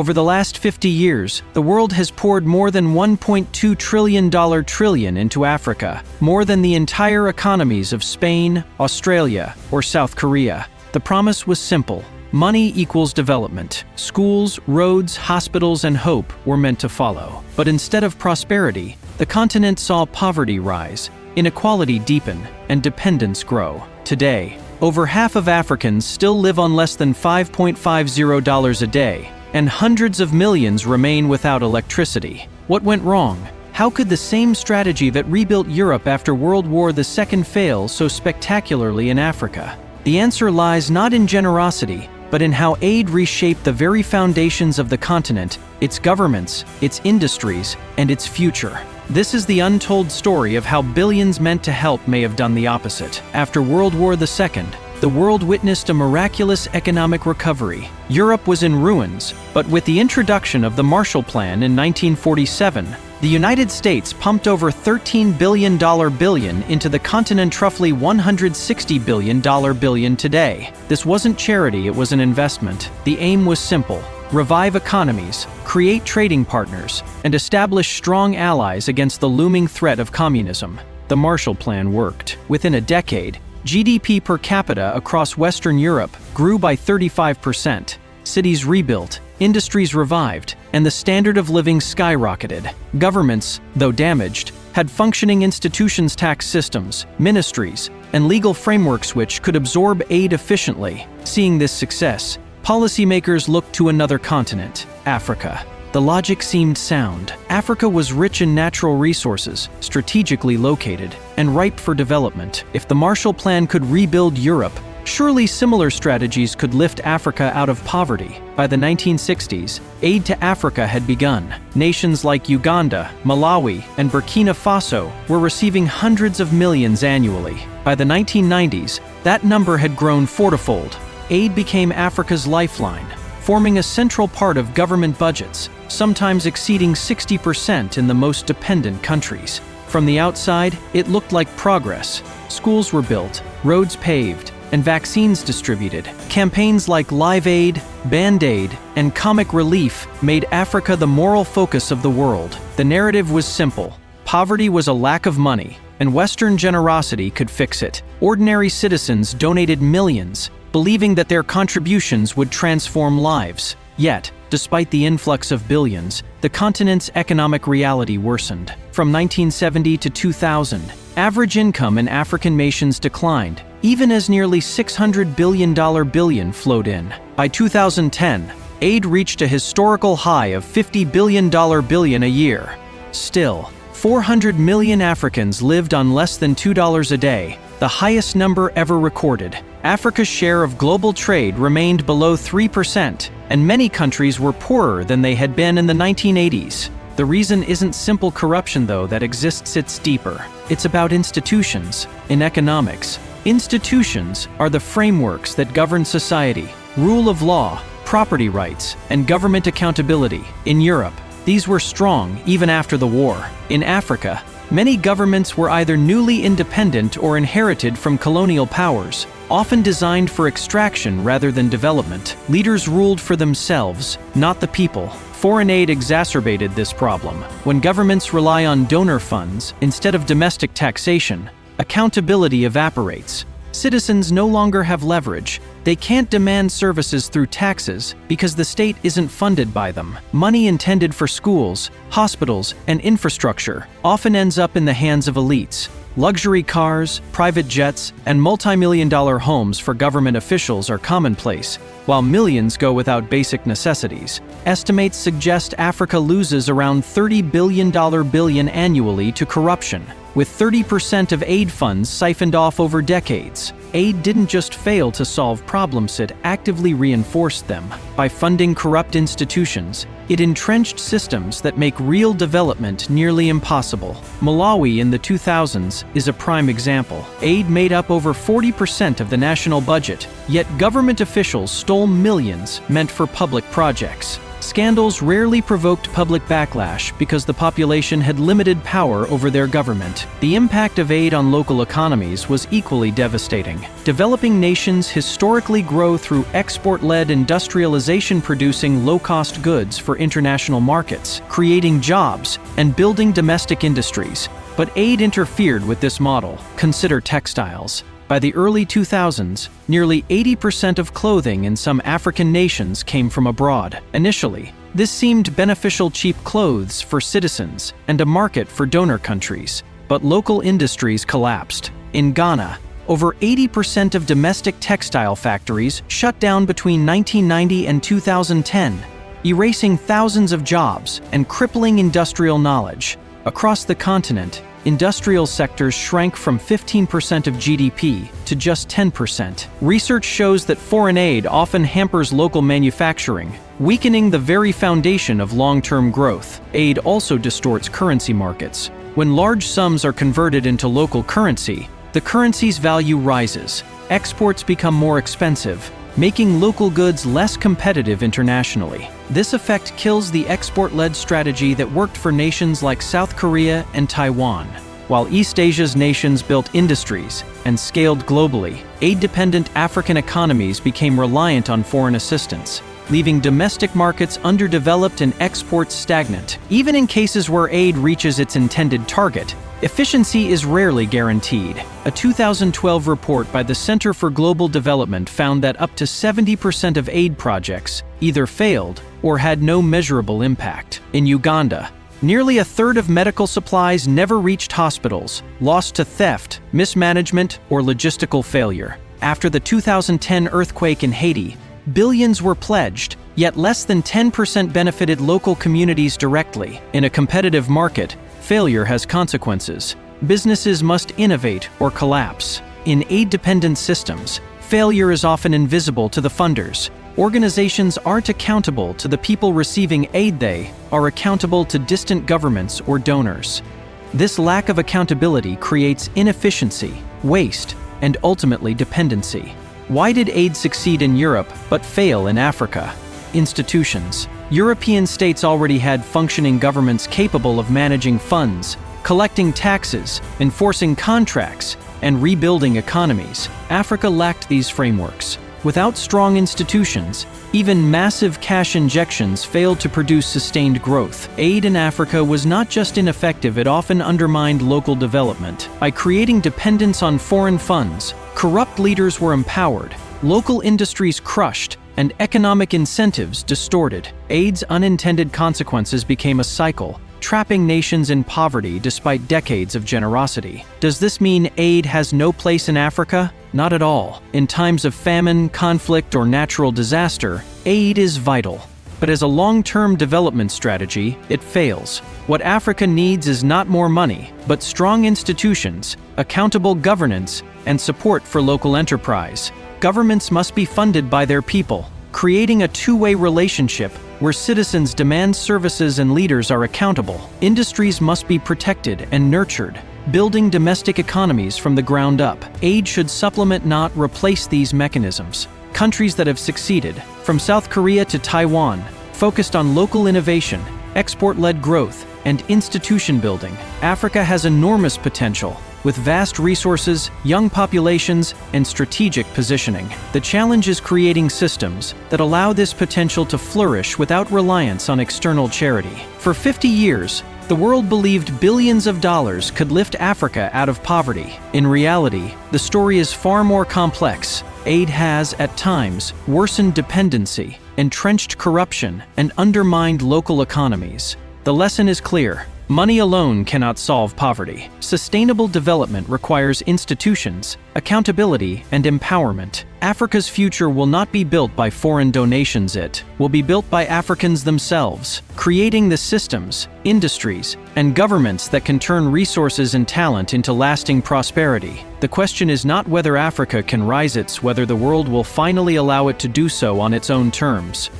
Over the last 50 years, the world has poured more than $1.2 trillion into Africa, more than the entire economies of Spain, Australia, or South Korea. The promise was simple. Money equals development. Schools, roads, hospitals, and hope were meant to follow. But instead of prosperity, the continent saw poverty rise, inequality deepen, and dependence grow. Today, over half of Africans still live on less than $5.50 a day, and hundreds of millions remain without electricity. What went wrong? How could the same strategy that rebuilt Europe after World War II fail so spectacularly in Africa? The answer lies not in generosity, but in how aid reshaped the very foundations of the continent, its governments, its industries, and its future. This is the untold story of how billions meant to help may have done the opposite. After World War II, the world witnessed a miraculous economic recovery. Europe was in ruins, but with the introduction of the Marshall Plan in 1947, the United States pumped over $13 billion into the continent's roughly $160 billion today. This wasn't charity, it was an investment. The aim was simple: revive economies, create trading partners, and establish strong allies against the looming threat of communism. The Marshall Plan worked. Within a decade, GDP per capita across Western Europe grew by 35%. Cities rebuilt, industries revived, and the standard of living skyrocketed. Governments, though damaged, had functioning institutions, tax systems, ministries, and legal frameworks which could absorb aid efficiently. Seeing this success, policymakers looked to another continent, Africa. The logic seemed sound. Africa was rich in natural resources, strategically located, and ripe for development. If the Marshall Plan could rebuild Europe, surely similar strategies could lift Africa out of poverty. By the 1960s, aid to Africa had begun. Nations like Uganda, Malawi, and Burkina Faso were receiving hundreds of millions annually. By the 1990s, that number had grown fourfold. Aid became Africa's lifeline, forming a central part of government budgets, sometimes exceeding 60% in the most dependent countries. From the outside, it looked like progress. Schools were built, roads paved, and vaccines distributed. Campaigns like Live Aid, Band Aid, and Comic Relief made Africa the moral focus of the world. The narrative was simple: poverty was a lack of money, and Western generosity could fix it. Ordinary citizens donated millions, believing that their contributions would transform lives. Yet, despite the influx of billions, the continent's economic reality worsened. From 1970 to 2000, average income in African nations declined, even as nearly $600 billion flowed in. By 2010, aid reached a historical high of $50 billion a year. Still, 400 million Africans lived on less than $2 a day, the highest number ever recorded. Africa's share of global trade remained below 3%, and many countries were poorer than they had been in the 1980s. The reason isn't simple corruption, though, that exists, it's deeper. It's about institutions. In economics, institutions are the frameworks that govern society: rule of law, property rights, and government accountability. In Europe, these were strong even after the war. In Africa, many governments were either newly independent or inherited from colonial powers, often designed for extraction rather than development. Leaders ruled for themselves, not the people. Foreign aid exacerbated this problem. When governments rely on donor funds instead of domestic taxation, accountability evaporates. Citizens no longer have leverage. They can't demand services through taxes because the state isn't funded by them. Money intended for schools, hospitals, and infrastructure often ends up in the hands of elites. Luxury cars, private jets, and multi-million-dollar homes for government officials are commonplace, while millions go without basic necessities. Estimates suggest Africa loses around $30 billion annually to corruption, with 30% of aid funds siphoned off over decades. Aid didn't just fail to solve problems, it actively reinforced them. By funding corrupt institutions, it entrenched systems that make real development nearly impossible. Malawi in the 2000s is a prime example. Aid made up over 40% of the national budget, yet government officials stole millions meant for public projects. Scandals rarely provoked public backlash because the population had limited power over their government. The impact of aid on local economies was equally devastating. Developing nations historically grow through export-led industrialization, producing low-cost goods for international markets, creating jobs, and building domestic industries. But aid interfered with this model. Consider textiles. By the early 2000s, nearly 80% of clothing in some African nations came from abroad. Initially, this seemed beneficial: cheap clothes for citizens and a market for donor countries. But local industries collapsed. In Ghana, over 80% of domestic textile factories shut down between 1990 and 2010, erasing thousands of jobs and crippling industrial knowledge. Across the continent, industrial sectors shrank from 15% of GDP to just 10%. Research shows that foreign aid often hampers local manufacturing, weakening the very foundation of long-term growth. Aid also distorts currency markets. When large sums are converted into local currency, the currency's value rises. Exports become more expensive, making local goods less competitive internationally. This effect kills the export-led strategy that worked for nations like South Korea and Taiwan. While East Asia's nations built industries and scaled globally, aid-dependent African economies became reliant on foreign assistance, leaving domestic markets underdeveloped and exports stagnant. Even in cases where aid reaches its intended target, efficiency is rarely guaranteed. A 2012 report by the Center for Global Development found that up to 70% of aid projects either failed or had no measurable impact. In Uganda, nearly a third of medical supplies never reached hospitals, lost to theft, mismanagement, or logistical failure. After the 2010 earthquake in Haiti, billions were pledged, yet less than 10% benefited local communities directly. In a competitive market, failure has consequences. Businesses must innovate or collapse. In aid-dependent systems, failure is often invisible to the funders. Organizations aren't accountable to the people receiving aid, they are accountable to distant governments or donors. This lack of accountability creates inefficiency, waste, and ultimately dependency. Why did aid succeed in Europe but fail in Africa? Institutions. European states already had functioning governments capable of managing funds, collecting taxes, enforcing contracts, and rebuilding economies. Africa lacked these frameworks. Without strong institutions, even massive cash injections failed to produce sustained growth. Aid in Africa was not just ineffective, it often undermined local development. By creating dependence on foreign funds, corrupt leaders were empowered, local industries crushed, and economic incentives distorted. Aid's unintended consequences became a cycle, trapping nations in poverty despite decades of generosity. Does this mean aid has no place in Africa? Not at all. In times of famine, conflict, or natural disaster, aid is vital. But as a long-term development strategy, it fails. What Africa needs is not more money, but strong institutions, accountable governance, and support for local enterprise. Governments must be funded by their people, creating a two-way relationship where citizens demand services and leaders are accountable. Industries must be protected and nurtured, building domestic economies from the ground up. Aid should supplement, not replace, these mechanisms. Countries that have succeeded, from South Korea to Taiwan, focused on local innovation, export-led growth, and institution building. Africa has enormous potential, with vast resources, young populations, and strategic positioning. The challenge is creating systems that allow this potential to flourish without reliance on external charity. For 50 years, the world believed billions of dollars could lift Africa out of poverty. In reality, the story is far more complex. Aid has, at times, worsened dependency, entrenched corruption, and undermined local economies. The lesson is clear. Money alone cannot solve poverty. Sustainable development requires institutions, accountability, and empowerment. Africa's future will not be built by foreign donations, it will be built by Africans themselves, creating the systems, industries, and governments that can turn resources and talent into lasting prosperity. The question is not whether Africa can rise, it's whether the world will finally allow it to do so on its own terms.